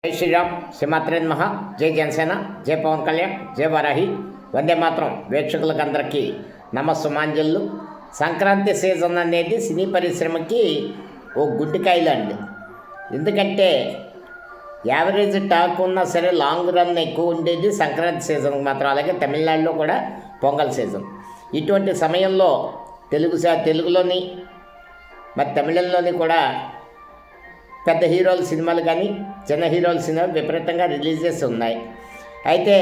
జై శ్రీరామ్, శ్రీమాత్రే నమః. జై జనసేన, జై పవన్ కళ్యాణ్, జై వారాహి. వందే మాత్రం వీక్షకులకు అందరికీ నమస్సుమాంజళ్ళు. సంక్రాంతి సీజన్ అనేది సినీ పరిశ్రమకి ఓ గుడ్డికాయలండి. ఎందుకంటే యావరేజ్ టాక్ ఉన్నా సరే లాంగ్ రన్ ఎక్కువ ఉండేది సంక్రాంతి సీజన్కి మాత్రం. అలాగే తమిళనాడులో కూడా పొంగల్ సీజన్. ఇటువంటి సమయంలో తెలుగులోని మరి తమిళంలోని కూడా పెద్ద హీరోల సినిమాలు కానీ చిన్న హీరోల సినిమాలు విపరీతంగా రిలీజెస్ ఉన్నాయి. అయితే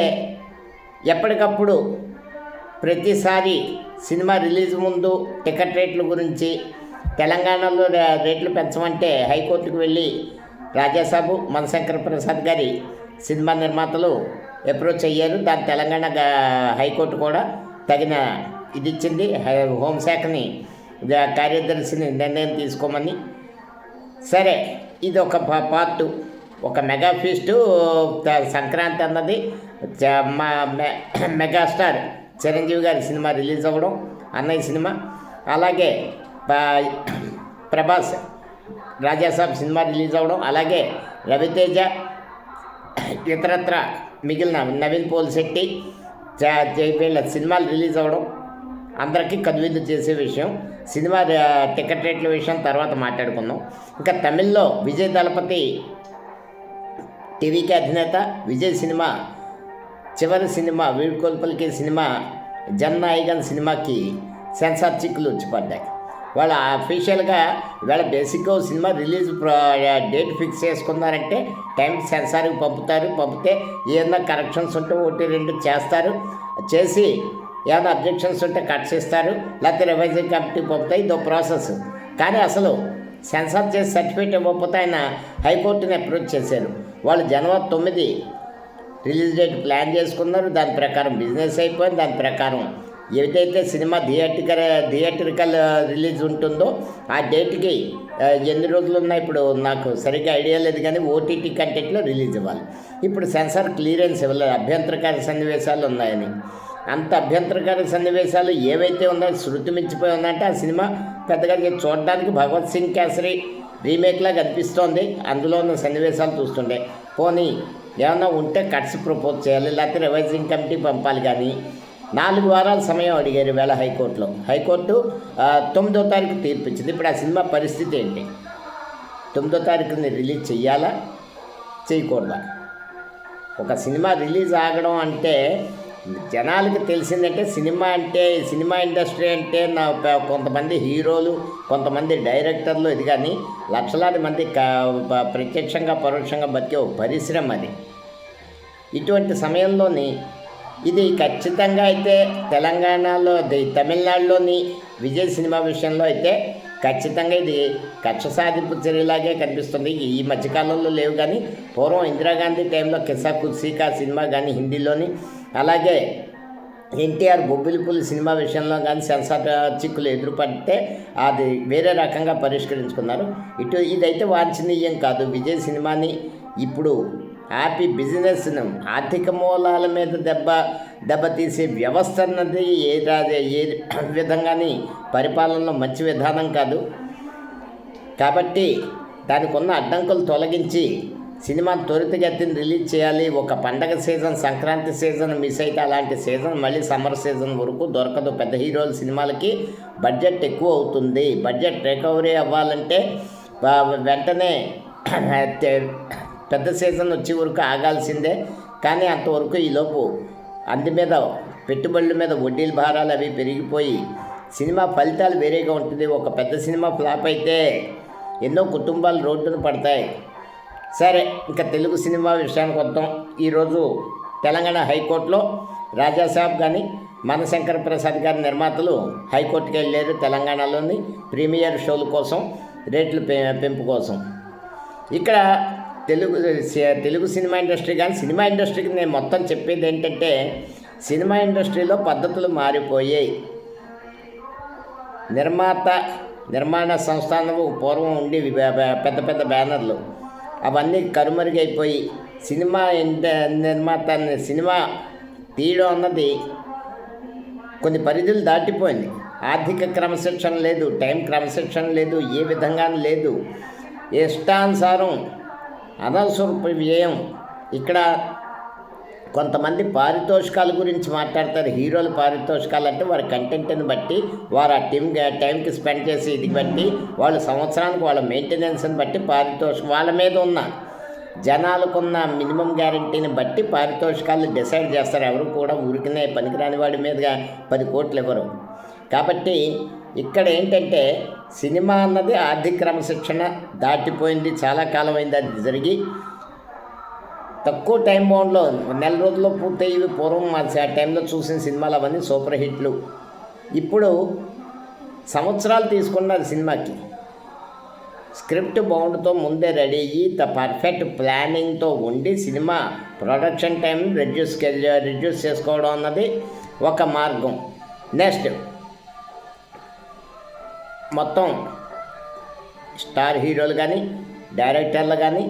ఎప్పటికప్పుడు ప్రతిసారి సినిమా రిలీజ్ ముందు టికెట్ రేట్ల గురించి తెలంగాణలో రేట్లు పెంచమంటే హైకోర్టుకు వెళ్ళి రాజాసాబు మనశంకర ప్రసాద్ గారి సినిమా నిర్మాతలు అప్రోచ్ అయ్యారు. దాని తెలంగాణ హైకోర్టు కూడా తగిన ఇది ఇచ్చింది. హోంశాఖని కార్యదర్శిని నిర్ణయం తీసుకోమని. సరే, ఇది ఒక పార్ట్, ఒక మెగా ఫీస్టు. సంక్రాంతి అన్నది మెగాస్టార్ చిరంజీవి గారి సినిమా రిలీజ్ అవ్వడం, అన్నయ్య సినిమా. అలాగే ప్రభాస్ రాజాసాబ్ సినిమా రిలీజ్ అవ్వడం, అలాగే రవితేజ ఇతరత్ర మిగిలిన నవీన్ పోల్శెట్టి వీళ్ళ సినిమాలు రిలీజ్ అవ్వడం అందరికీ కనువిందు చేసే విషయం. సినిమా టికెట్ రేట్ల విషయం తర్వాత మాట్లాడుకుందాం. ఇంకా తమిళ్లో విజయ్ దళపతి టీవీకి అధినేత విజయ్ సినిమా చివరి సినిమా వీడ్కోల్పలికి సినిమా జననాయకన్ సినిమాకి సెన్సార్ చిక్కులు వచ్చి పడ్డాయి. వాళ్ళు అఫీషియల్గా ఇవాళ బేసిక్గా సినిమా రిలీజ్ డేట్ ఫిక్స్ చేసుకున్నారంటే టైం సెన్సార్కి పంపితే ఏదైనా కరెక్షన్స్ ఉంటే ఒకటి రెండు చేస్తారు. చేసి ఏమైనా అబ్జెక్షన్స్ ఉంటే కట్ చేస్తారు, లేకపోతే రివైజింగ్ కమిటీ పంపుతాయి. ఇదో ప్రాసెస్. కానీ అసలు సెన్సార్ చేసి సర్టిఫికేట్ ఇవ్వకపోతే ఆయన హైకోర్టుని అప్రోచ్ చేశారు. వాళ్ళు జనవరి 9 రిలీజ్ డేట్ ప్లాన్ చేసుకున్నారు. దాని ప్రకారం బిజినెస్ అయిపోయింది. దాని ప్రకారం ఏదైతే సినిమా థియేట్రికల్ రిలీజ్ ఉంటుందో ఆ డేట్కి ఎన్ని రోజులు ఉన్నాయి ఇప్పుడు నాకు సరిగ్గా ఐడియా లేదు, కానీ ఓటీటీ కంటెంట్లో రిలీజ్ ఇవ్వాలి. ఇప్పుడు సెన్సార్ క్లియరెన్స్ ఇవ్వలేదు, అభ్యంతరకారి సన్నివేశాలు ఉన్నాయని. అంత అభ్యంతరకారి సన్నివేశాలు ఏవైతే ఉన్నాయో శృతి మించిపోయి ఉన్నాయంటే ఆ సినిమా పెద్దగా చూడడానికి భగవత్ సింగ్ కేసరి రీమేక్లా కనిపిస్తోంది. అందులో ఉన్న సన్నివేశాలు చూస్తుండే పోనీ ఏమన్నా ఉంటే కట్స్ ప్రపోజ్ చేయాలి, లేకపోతే రివైజింగ్ కమిటీ పంపాలి. కానీ 4 వారాల సమయం అడిగారు వేళ హైకోర్టులో. హైకోర్టు 9వ తారీఖు తీర్పు ఇచ్చింది. ఇప్పుడు ఆ సినిమా పరిస్థితి ఏంటి? 9వ తారీఖుని రిలీజ్ చెయ్యాలా చేయకూడదా? ఒక సినిమా రిలీజ్ ఆగడం అంటే జనాలకి తెలిసిందంటే సినిమా ఇండస్ట్రీ అంటే కొంతమంది హీరోలు, కొంతమంది డైరెక్టర్లు, ఇది కానీ లక్షలాది మంది ప్రత్యక్షంగా పరోక్షంగా బతికే ఒక పరిశ్రమ అది. ఇటువంటి సమయంలోని ఇది ఖచ్చితంగా అయితే తెలంగాణలో తమిళనాడులోని విజయ్ సినిమా విషయంలో అయితే ఖచ్చితంగా ఇది కక్ష సాధింపు చర్యలాగే కనిపిస్తుంది. ఈ మధ్యకాలంలో లేవు, కానీ పూర్వం ఇందిరాగాంధీ టైంలో కిసా కుర్సీకా సినిమా కానీ హిందీలోని, అలాగే ఎన్టీఆర్ బొబ్బిలిపులి సినిమా విషయంలో కానీ సెన్సార్ చిక్కులు ఎదురుపడితే అది వేరే రకంగా పరిష్కరించుకున్నారు. ఇదైతే వాంఛనీయం కాదు. విజయ్ సినిమాని ఇప్పుడు హ్యాపీ బిజినెస్ను ఆర్థిక మూలాల మీద దెబ్బతీసే వ్యవస్థ అన్నది ఏ విధంగాని పరిపాలనలో మంచి విధానం కాదు. కాబట్టి దానికి ఉన్న అడ్డంకులు తొలగించి సినిమాను త్వరితగతిన రిలీజ్ చేయాలి. ఒక పండగ సీజన్, సంక్రాంతి సీజన్ మిస్ అయితే అలాంటి సీజన్ మళ్ళీ సమ్మర్ సీజన్ వరకు దొరకదు. పెద్ద హీరోల సినిమాలకి బడ్జెట్ ఎక్కువ అవుతుంది. బడ్జెట్ రికవరీ అవ్వాలంటే వెంటనే పెద్ద సీజన్ వచ్చే వరకు ఆగాల్సిందే. కానీ అంతవరకు ఈలోపు మీద పెట్టుబడుల మీద వడ్డీల భారాలు అవి పెరిగిపోయి సినిమా ఫలితాలు వేరేగా ఉంటుంది. ఒక పెద్ద సినిమా ఫ్లాప్ అయితే ఎన్నో కుటుంబాలు రోడ్డున పడతాయి. సరే, ఇంకా తెలుగు సినిమా విషయానికి వద్దాం. ఈరోజు తెలంగాణ హైకోర్టులో రాజాసాబ్ కానీ మనశంకర ప్రసాద్ గారి నిర్మాతలు హైకోర్టుకి వెళ్ళారు. తెలంగాణలోని ప్రీమియర్ షోల కోసం, రేట్లు పెంపు కోసం. ఇక్కడ తెలుగు సినిమా ఇండస్ట్రీ కానీ సినిమా ఇండస్ట్రీకి నేను మొత్తం చెప్పేది ఏంటంటే సినిమా ఇండస్ట్రీలో పద్ధతులు మారిపోయాయి. నిర్మాణ సంస్థానము పూర్వం ఉండి పెద్ద పెద్ద బ్యానర్లు అవన్నీ కనుమరుగైపోయి సినిమా సినిమా తీయడం అన్నది కొన్ని పరిధులు దాటిపోయింది. ఆర్థిక క్రమశిక్షణ లేదు, టైం క్రమశిక్షణ లేదు, ఏ విధంగా లేదు. ఇష్టానుసారం అనవసరపు వ్యయం. ఇక్కడ కొంతమంది పారితోషికాల గురించి మాట్లాడతారు. హీరోల పారితోషికాలు అంటే వారి కంటెంట్ని బట్టి, వారు ఆ టైంకి స్పెండ్ చేసి ఇది బట్టి, వాళ్ళు సంవత్సరానికి వాళ్ళ మెయింటెనెన్స్ని బట్టి పారితోషికం వాళ్ళ మీద ఉన్న జనాలకున్న మినిమం గ్యారంటీని బట్టి పారితోషికాలు డిసైడ్ చేస్తారు. ఎవరు కూడా ఊరికనే పనికిరాని వాడి మీదుగా 10 కోట్లు ఇవ్వరు. కాబట్టి ఇక్కడ ఏంటంటే సినిమా అన్నది ఆర్థిక క్రమశిక్షణ దాటిపోయింది. చాలా కాలం అయింది అది జరిగి. తక్కువ టైం బౌండ్లో నెల రోజుల్లో పూర్తయ్యేవి. పూర్వం ఆ టైంలో చూసిన సినిమాలు అవన్నీ సూపర్ హిట్లు. ఇప్పుడు సంవత్సరాలు తీసుకున్నారు సినిమాకి. స్క్రిప్ట్ బౌండ్తో ముందే రెడీ అయ్యి పర్ఫెక్ట్ ప్లానింగ్తో ఉండి సినిమా ప్రొడక్షన్ టైం రిడ్యూస్ చేసుకోవడం అన్నది ఒక మార్గం. నెక్స్ట్ మొత్తం స్టార్ హీరోలు కానీ డైరెక్టర్లు కానీ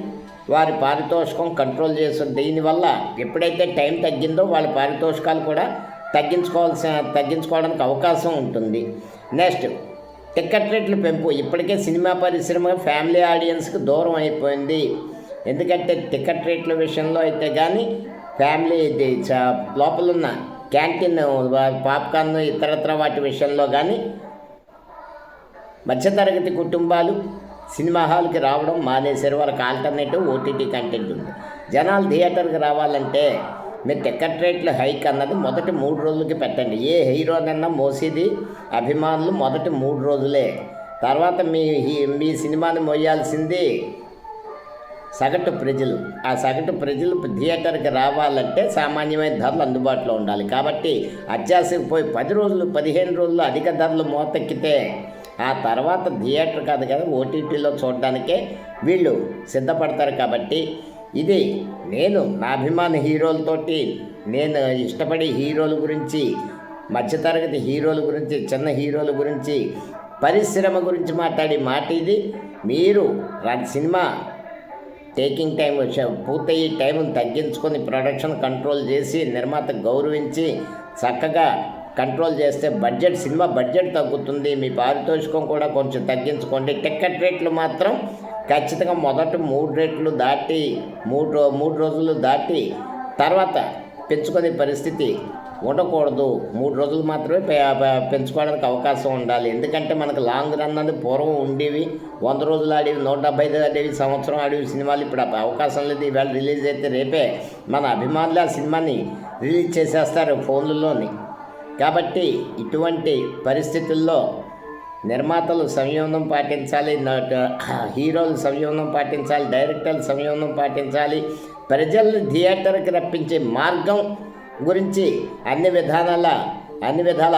వారి పారితోషికం కంట్రోల్ చేస్తుంది. దీనివల్ల ఎప్పుడైతే టైం తగ్గిందో వాళ్ళ పారితోషికాలు కూడా తగ్గించుకోవడానికి అవకాశం ఉంటుంది. నెక్స్ట్ టికెట్ రేట్లు పెంపు. ఇప్పటికే సినిమా పరిశ్రమ ఫ్యామిలీ ఆడియన్స్కి దూరం అయిపోయింది. ఎందుకంటే టికెట్ రేట్ల విషయంలో అయితే కానీ ఫ్యామిలీ లోపలున్న క్యాంటీన్ పాప్కార్న్ ఇతరత్ర వాటి విషయంలో కానీ మధ్యతరగతి కుటుంబాలు సినిమా హాల్కి రావడం మానేశారు. వాళ్ళకి ఆల్టర్నేటివ్ ఓటీటీ కంటెంట్ ఉంది. జనాలు థియేటర్కి రావాలంటే మీరు టికెట్ రేట్లు హైక్ అన్నది మొదటి 3 రోజులకి పెట్టండి. ఏ హీరోనన్నా మోసేది అభిమానులు మొదటి 3 రోజులే. తర్వాత మీ సినిమాని మోయాల్సింది సగటు ప్రజలు. ఆ సగటు ప్రజలు థియేటర్కి రావాలంటే సామాన్యమైన ధరలు అందుబాటులో ఉండాలి. కాబట్టి అత్యాశకు పోయి 10 రోజులు 15 రోజులు అధిక ధరలు మోతెక్కితే ఆ తర్వాత థియేటర్ కాదు కదా ఓటీటీలో చూడడానికే వీళ్ళు సిద్ధపడతారు. కాబట్టి ఇది నేను నా అభిమాన హీరోలతోటి నేను ఇష్టపడే హీరోల గురించి, మధ్యతరగతి హీరోల గురించి, చిన్న హీరోల గురించి, పరిశ్రమ గురించి మాట్లాడే మాట ఇది. మీరు సినిమా టేకింగ్ టైం పూర్తయ్యే టైంను తగ్గించుకొని ప్రొడక్షన్ కంట్రోల్ చేసి నిర్మాత గౌరవించి చక్కగా కంట్రోల్ చేస్తే సినిమా బడ్జెట్ తగ్గుతుంది. మీ పారితోషికం కూడా కొంచెం తగ్గించుకోండి. టికెట్ రేట్లు మాత్రం ఖచ్చితంగా మొదట 3 రేట్లు దాటి 3 రోజులు దాటి తర్వాత పెంచుకునే పరిస్థితి ఉండకూడదు. 3 రోజులు మాత్రమే పెంచుకోవడానికి అవకాశం ఉండాలి. ఎందుకంటే మనకు లాంగ్ రన్ అన్నది పూర్వం ఉండేవి 100 రోజులు ఆడేవి, 175 ఆడేవి, సంవత్సరం ఆడేవి సినిమాలు. ఇప్పుడు అవకాశం లేదు. ఈవేళ రిలీజ్ అయితే రేపే మన అభిమానులు ఆ సినిమాని రిలీజ్ చేసేస్తారు ఫోన్లలోని. కాబట్టి ఇటువంటి పరిస్థితుల్లో నిర్మాతలు సంయమనం పాటించాలి, హీరోలు సంయమనం పాటించాలి, డైరెక్టర్లు సంయమనం పాటించాలి. ప్రజల్ని థియేటర్కి రప్పించే మార్గం గురించి అన్ని విధాల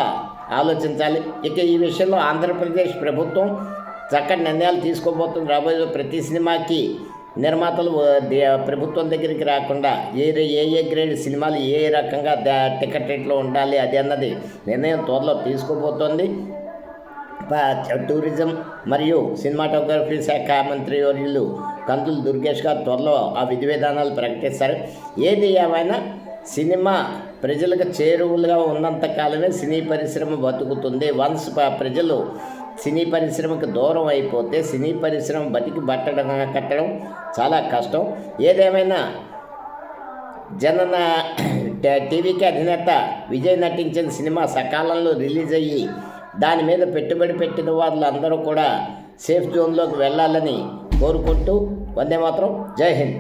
ఆలోచించాలి. ఇక ఈ విషయంలో ఆంధ్రప్రదేశ్ ప్రభుత్వం చక్కటి నిర్ణయాలు తీసుకోబోతుంది. రాబోయే ప్రతి సినిమాకి నిర్మాతలు ప్రభుత్వం దగ్గరికి రాకుండా ఏ గ్రేడ్ సినిమాలు ఏ రకంగా టికెట్ రేట్లో ఉండాలి అది అన్నది నిర్ణయం త్వరలో తీసుకోబోతోంది. టూరిజం మరియు సినిమాటోగ్రఫీ శాఖ మంత్రి వర్యులు కందులు దుర్గేష్ గారు త్వరలో ఆ విధి విధానాలు ప్రకటిస్తారు. ఏది ఏమైనా సినిమా ప్రజలకు చేరువులుగా ఉన్నంత కాలమే సినీ పరిశ్రమ బతుకుతుంది. వన్స్ ప్రజలు సినీ పరిశ్రమకు దూరం అయిపోతే సినీ పరిశ్రమ బతికి కట్టడం చాలా కష్టం. ఏదేమైనా టీవీకి అధినేత విజయ్ నటించిన సినిమా సకాలంలో రిలీజ్ అయ్యి దాని మీద పెట్టుబడి పెట్టిన వాళ్ళందరూ కూడా సేఫ్ జోన్లోకి వెళ్ళాలని కోరుకుంటూ వందే మాతరం. జై హింద్.